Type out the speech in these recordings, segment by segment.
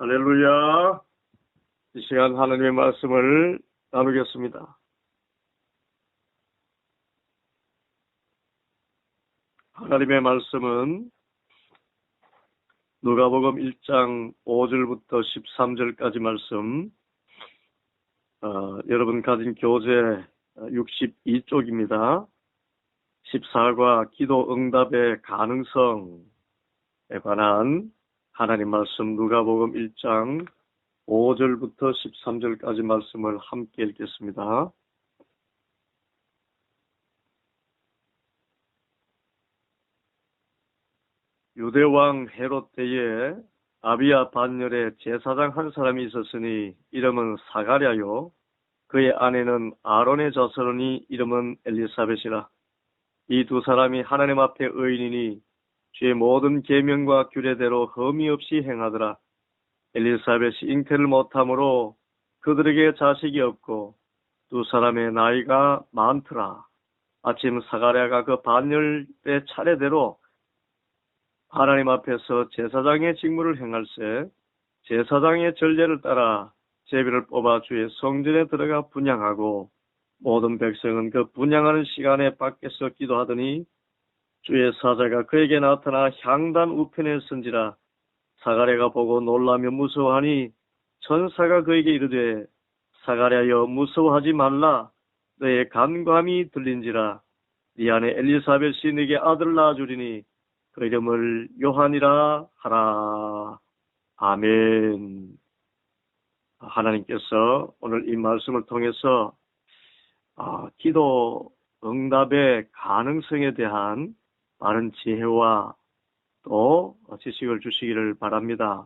할렐루야. 이 시간 하나님의 말씀을 나누겠습니다. 하나님의 말씀은 누가복음 1장 5절부터 13절까지 말씀, 여러분 가진 교재 62쪽입니다. 14과 기도 응답의 가능성에 관한 하나님 말씀 누가복음 1장 5절부터 13절까지 말씀을 함께 읽겠습니다. 유대왕 헤롯 때에 아비야 반열에 제사장 한 사람이 있었으니 이름은 사가랴요. 그의 아내는 아론의 자손이니 이름은 엘리사벳이라. 이 두 사람이 하나님 앞에 의인이니 주의 모든 계명과 규례대로 흠이 없이 행하더라. 엘리사벳이 잉태를 못함으로 그들에게 자식이 없고 두 사람의 나이가 많더라. 아침 사가랴가 그 반열 때 차례대로 하나님 앞에서 제사장의 직무를 행할세 제사장의 전례를 따라 제비를 뽑아 주의 성전에 들어가 분향하고 모든 백성은 그 분향하는 시간에 밖에서 기도하더니 주의 사자가 그에게 나타나 향단 우편에 선지라. 사가랴가 보고 놀라며 무서워하니 천사가 그에게 이르되 사가랴여 무서워하지 말라. 너의 간감이 들린지라. 네 아내 엘리사벳이 네게 아들을 낳아주리니 그 이름을 요한이라 하라. 아멘. 하나님께서 오늘 이 말씀을 통해서 기도 응답의 가능성에 대한 바른 지혜와 또 지식을 주시기를 바랍니다.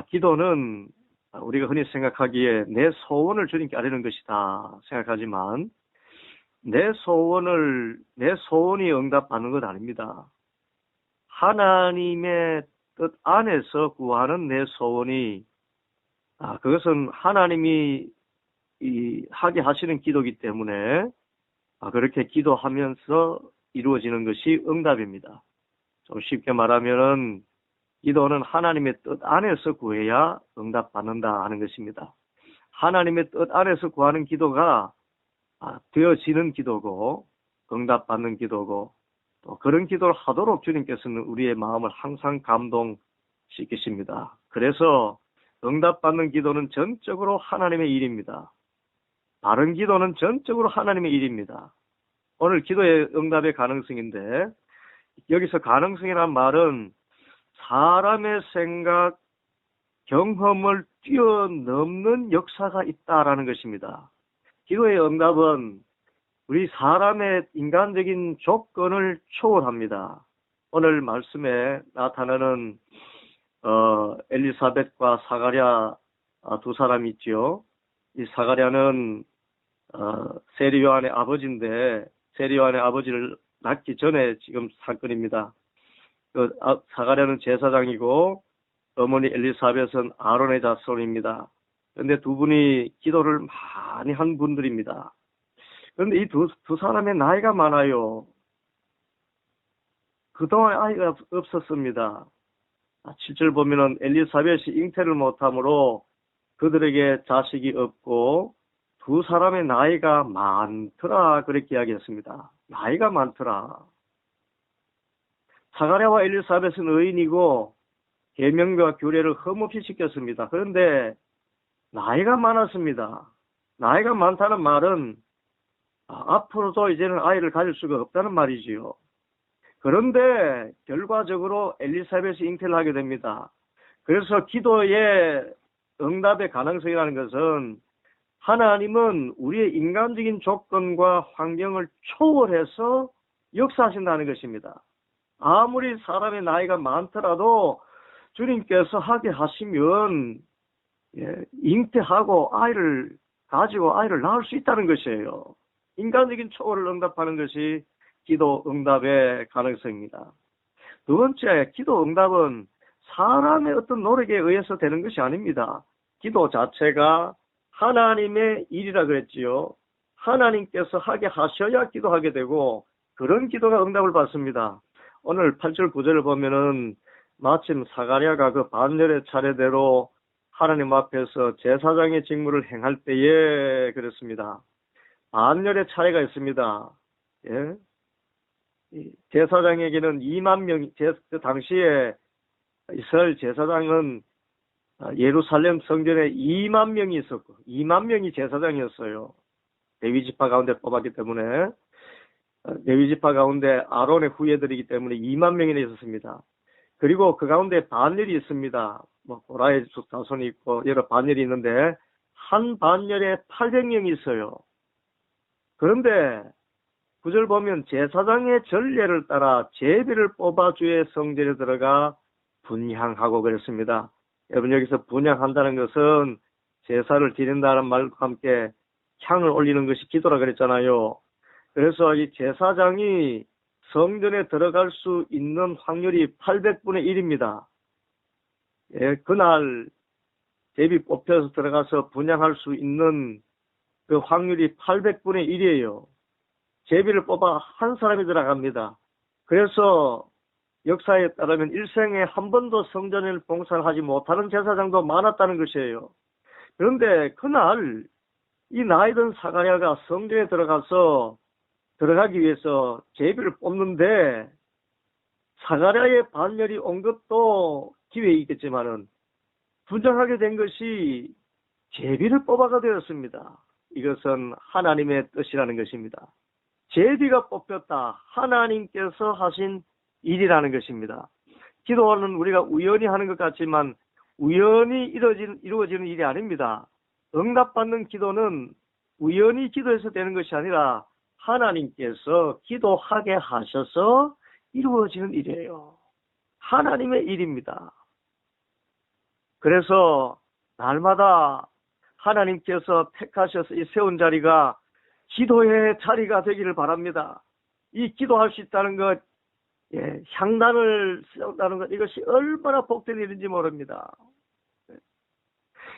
기도는 우리가 흔히 생각하기에 내 소원을 주님께 아뢰는 것이다 생각하지만 내 소원이 응답받는 것 아닙니다. 하나님의 뜻 안에서 구하는 내 소원이 그것은 하나님이 하게 하시는 기도이기 때문에 그렇게 기도하면서 이루어지는 것이 응답입니다. 좀 쉽게 말하면은 기도는 하나님의 뜻 안에서 구해야 응답받는다 하는 것입니다. 하나님의 뜻 안에서 구하는 기도가 되어지는 기도고 응답받는 기도고 또 그런 기도를 하도록 주님께서는 우리의 마음을 항상 감동시키십니다. 그래서 응답받는 기도는 전적으로 하나님의 일입니다. 바른 기도는 전적으로 하나님의 일입니다. 오늘 기도의 응답의 가능성인데 여기서 가능성이란 말은 사람의 생각, 경험을 뛰어넘는 역사가 있다라는 것입니다. 기도의 응답은 우리 사람의 인간적인 조건을 초월합니다. 오늘 말씀에 나타나는 엘리사벳과 사가랴 두 사람이 있죠. 이 사가랴는 세리 요한의 아버지인데 세리 요한의 아버지를 낳기 전에 지금 사건입니다. 사가랴는 제사장이고 어머니 엘리사벳은 아론의 자손입니다. 그런데 두 분이 기도를 많이 한 분들입니다. 그런데 이 두 사람의 나이가 많아요. 그동안 아이가 없었습니다. 7절 보면은 엘리사벳이 잉태를 못함으로 그들에게 자식이 없고 두 사람의 나이가 많더라 그렇게 이야기했습니다. 나이가 많더라. 사가랴와 엘리사벳은 의인이고 계명과 규례를 흠없이 지켰습니다. 그런데 나이가 많았습니다. 나이가 많다는 말은 앞으로도 이제는 아이를 가질 수가 없다는 말이지요. 그런데 결과적으로 엘리사벳이 잉태를 하게 됩니다. 그래서 기도의 응답의 가능성이라는 것은 하나님은 우리의 인간적인 조건과 환경을 초월해서 역사하신다는 것입니다. 아무리 사람의 나이가 많더라도 주님께서 하게 하시면 잉태하고 아이를 가지고 아이를 낳을 수 있다는 것이에요. 인간적인 초월을 응답하는 것이 기도 응답의 가능성입니다. 두 번째, 기도 응답은 사람의 어떤 노력에 의해서 되는 것이 아닙니다. 기도 자체가 하나님의 일이라 그랬지요. 하나님께서 하게 하셔야 기도하게 되고 그런 기도가 응답을 받습니다. 오늘 8절 9절을 보면은 마침 사가랴가 그 반열의 차례대로 하나님 앞에서 제사장의 직무를 행할 때에 그렇습니다. 반열의 차례가 있습니다. 예? 이 제사장에게는 2만 명, 그 당시에 이스라엘 제사장은 예루살렘 성전에 2만 명이 있었고 2만 명이 제사장이었어요. 레위 지파 가운데 뽑았기 때문에 레위 지파 가운데 아론의 후예들이기 때문에 2만 명이나 있었습니다. 그리고 그 가운데 반열이 있습니다. 뭐 고라의 자손이 있고 여러 반열이 있는데 한 반열에 800명이 있어요. 그런데 9절 보면 제사장의 전례를 따라 제비를 뽑아 주의 성전에 들어가 분향하고 그랬습니다. 여러분 여기서 분향한다는 것은 제사를 드린다는 말과 함께 향을 올리는 것이 기도라 그랬잖아요. 그래서 이 제사장이 성전에 들어갈 수 있는 확률이 800분의 1입니다. 예, 그날 제비 뽑혀서 들어가서 분향할 수 있는 그 확률이 800분의 1이에요. 제비를 뽑아 한 사람이 들어갑니다. 그래서 역사에 따르면 일생에 한 번도 성전을 봉사를 하지 못하는 제사장도 많았다는 것이에요. 그런데 그날 이 나이 든 사가랴가 성전에 들어가기 위해서 제비를 뽑는데 사가랴의 반열이 온 것도 기회이겠지만은 분장하게 된 것이 제비를 뽑아가 되었습니다. 이것은 하나님의 뜻이라는 것입니다. 제비가 뽑혔다. 하나님께서 하신 일이라는 것입니다. 기도는 우리가 우연히 하는 것 같지만 우연히 이루어지는 일이 아닙니다. 응답받는 기도는 우연히 기도해서 되는 것이 아니라 하나님께서 기도하게 하셔서 이루어지는 일이에요. 하나님의 일입니다. 그래서 날마다 하나님께서 택하셔서 이 세운 자리가 기도의 자리가 되기를 바랍니다. 이 기도할 수 있다는 것, 향단을 세운다는 것, 이것이 얼마나 복된 일인지 모릅니다.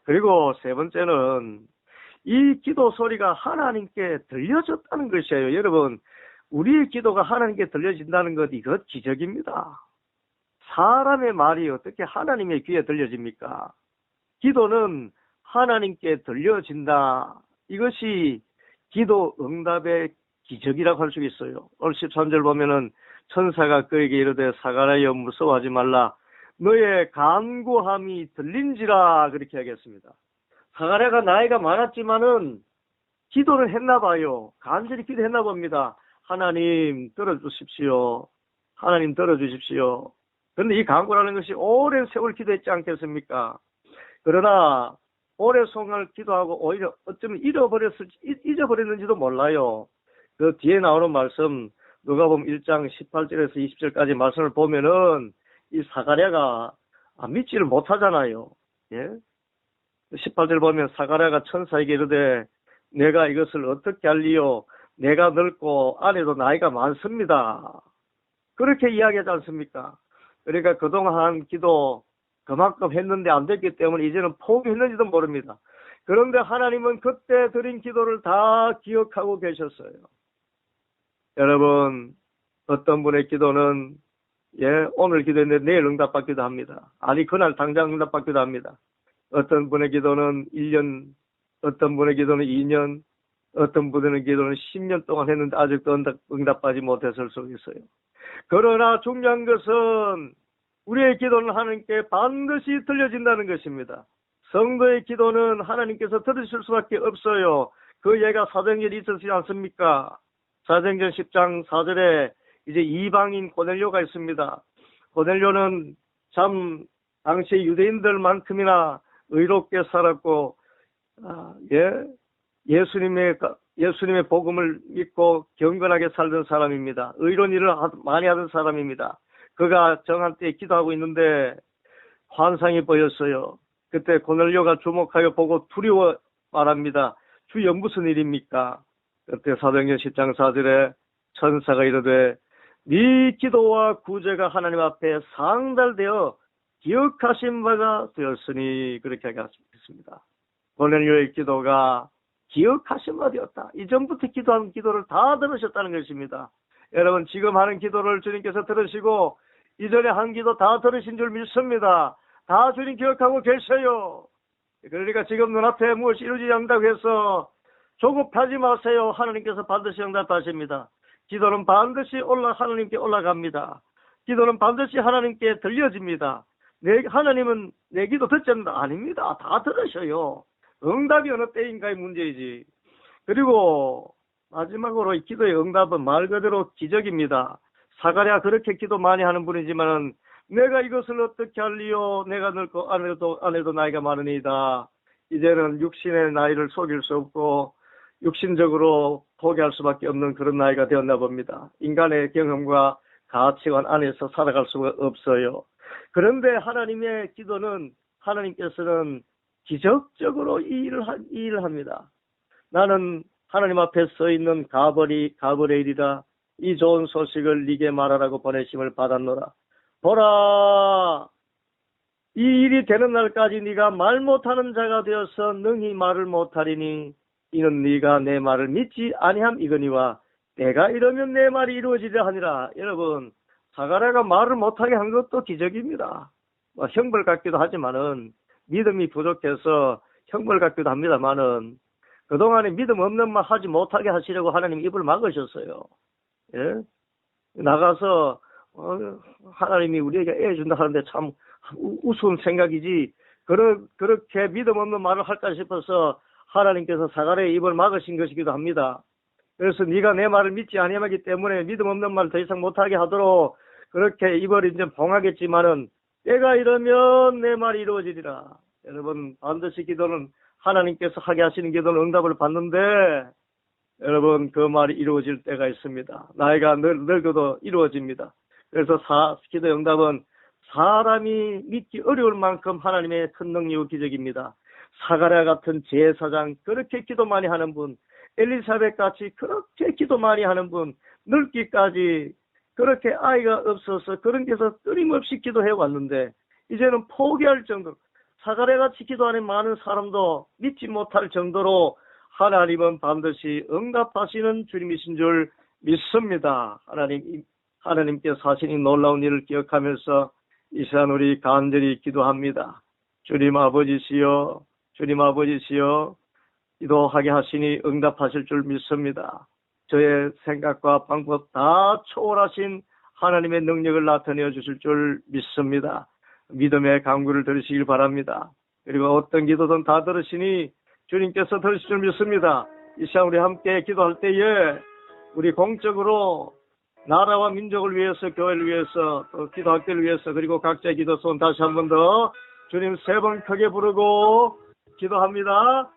그리고 세 번째는 이 기도 소리가 하나님께 들려졌다는 것이에요. 여러분, 우리의 기도가 하나님께 들려진다는 것, 이것 기적입니다. 사람의 말이 어떻게 하나님의 귀에 들려집니까? 기도는 하나님께 들려진다. 이것이 기도 응답의 기적이라고 할 수 있어요. 오늘 13절 보면은 천사가 그에게 이르되 사가랴여 무서워하지 말라. 너의 간구함이 들린지라 그렇게 하겠습니다. 사가랴가 나이가 많았지만은 기도를 했나 봐요. 간절히 기도했나 봅니다. 하나님 들어주십시오. 하나님 들어주십시오. 그런데 이 간구라는 것이 오랜 세월 기도했지 않겠습니까? 그러나 오랜 성을 기도하고 오히려 어쩌면 잊어버렸는지도 몰라요. 그 뒤에 나오는 말씀 누가복음 1장 18절에서 20절까지 말씀을 보면은 이 사가랴가 믿지를 못하잖아요. 예? 18절 보면 사가랴가 천사에게 이르되 내가 이것을 어떻게 알리요? 내가 늙고 아내도 나이가 많습니다. 그렇게 이야기하지 않습니까? 그러니까 그동안 한 기도 그만큼 했는데 안 됐기 때문에 이제는 포기했는지도 모릅니다. 그런데 하나님은 그때 드린 기도를 다 기억하고 계셨어요. 여러분, 어떤 분의 기도는 오늘 기도했는데 내일 응답받기도 합니다. 아니 그날 당장 응답받기도 합니다. 어떤 분의 기도는 1년, 어떤 분의 기도는 2년, 어떤 분의 기도는 10년 동안 했는데 아직도 응답받지 못했을 수 있어요. 그러나 중요한 것은 우리의 기도는 하나님께 반드시 들려진다는 것입니다. 성도의 기도는 하나님께서 들으실 수밖에 없어요. 그 예가 사도행전에 있었지 않습니까? 사도행전 10장 4절에 이제 이방인 고넬료가 있습니다. 고넬료는 참 당시 유대인들만큼이나 의롭게 살았고 예수님의 복음을 믿고 경건하게 살던 사람입니다. 의로운 일을 많이 하던 사람입니다. 그가 정한 때에 기도하고 있는데 환상이 보였어요. 그때 고넬료가 주목하여 보고 두려워 말합니다. 주여 무슨 일입니까? 그때 사도행전 10장 4절에 천사가 이르되 네 기도와 구제가 하나님 앞에 상달되어 기억하신 바가 되었으니 그렇게 하겠습니다. 고넬료의 기도가 기억하신 바 되었다. 이전부터 기도한 기도를 다 들으셨다는 것입니다. 여러분 지금 하는 기도를 주님께서 들으시고 이전에 한 기도 다 들으신 줄 믿습니다. 다 주님 기억하고 계셔요. 그러니까 지금 눈앞에 무엇이 이루어지지 않는다고 해서 조급하지 마세요. 하나님께서 반드시 응답하십니다. 기도는 반드시 하나님께 올라갑니다. 기도는 반드시 하나님께 들려집니다. 하나님은 내 기도 듣지 않는다. 아닙니다. 다 들으셔요. 응답이 어느 때인가의 문제이지. 그리고 마지막으로 이 기도의 응답은 말 그대로 기적입니다. 사가랴 그렇게 기도 많이 하는 분이지만은 내가 이것을 어떻게 할리요? 내가 늙고 아내도 나이가 많으니이다. 이제는 육신의 나이를 속일 수 없고 육신적으로 포기할 수밖에 없는 그런 나이가 되었나 봅니다. 인간의 경험과 가치관 안에서 살아갈 수가 없어요. 그런데 하나님의 기도는 하나님께서는 기적적으로 이 일을 합니다. 나는 하나님 앞에 서 있는 가브리엘이라 이 좋은 소식을 네게 말하라고 보내심을 받았노라. 보라, 이 일이 되는 날까지 네가 말 못하는 자가 되어서 능히 말을 못하리니 이는 네가 내 말을 믿지 아니함이거니와 내가 이러면 내 말이 이루어지리라 하니라. 여러분, 사가랴가 말을 못하게 한 것도 기적입니다. 형벌 같기도 하지만은 믿음이 부족해서 형벌 같기도 합니다만은 그동안에 믿음 없는 말 하지 못하게 하시려고 하나님 입을 막으셨어요. 예? 나가서 하나님이 우리에게 애 준다 하는데 참 우스운 생각이지 그렇게 믿음 없는 말을 할까 싶어서 하나님께서 사가랴의 입을 막으신 것이기도 합니다. 그래서 네가 내 말을 믿지 아니하기 때문에 믿음 없는 말 더 이상 못하게 하도록 그렇게 입을 이제 봉하겠지만은 내가 이러면 내 말이 이루어지리라. 여러분, 반드시 기도는 하나님께서 하게 하시는 기도는 응답을 받는데 여러분, 그 말이 이루어질 때가 있습니다. 나이가 늙어도 이루어집니다. 그래서 기도의 응답은 사람이 믿기 어려울 만큼 하나님의 큰 능력의 기적입니다. 사가랴 같은 제사장, 그렇게 기도 많이 하는 분, 엘리사벳 같이 그렇게 기도 많이 하는 분, 늙기까지 그렇게 아이가 없어서 그런 데서 끊임없이 기도해 왔는데 이제는 포기할 정도로, 사가랴 같이 기도하는 많은 사람도 믿지 못할 정도로 하나님은 반드시 응답하시는 주님이신 줄 믿습니다. 하나님께서 하시는 놀라운 일을 기억하면서 이 시간 우리 간절히 기도합니다. 주님 아버지시여, 주님 아버지시여, 기도하게 하시니 응답하실 줄 믿습니다. 저의 생각과 방법 다 초월하신 하나님의 능력을 나타내어 주실 줄 믿습니다. 믿음의 간구를 들으시길 바랍니다. 그리고 어떤 기도든 다 들으시니 주님께서 들으실 줄 믿습니다. 이 시간 우리 함께 기도할 때에 우리 공적으로 나라와 민족을 위해서, 교회를 위해서, 또 기도학교를 위해서, 그리고 각자의 기도손 다시 한 번 더 주님 3번 크게 부르고 기도합니다.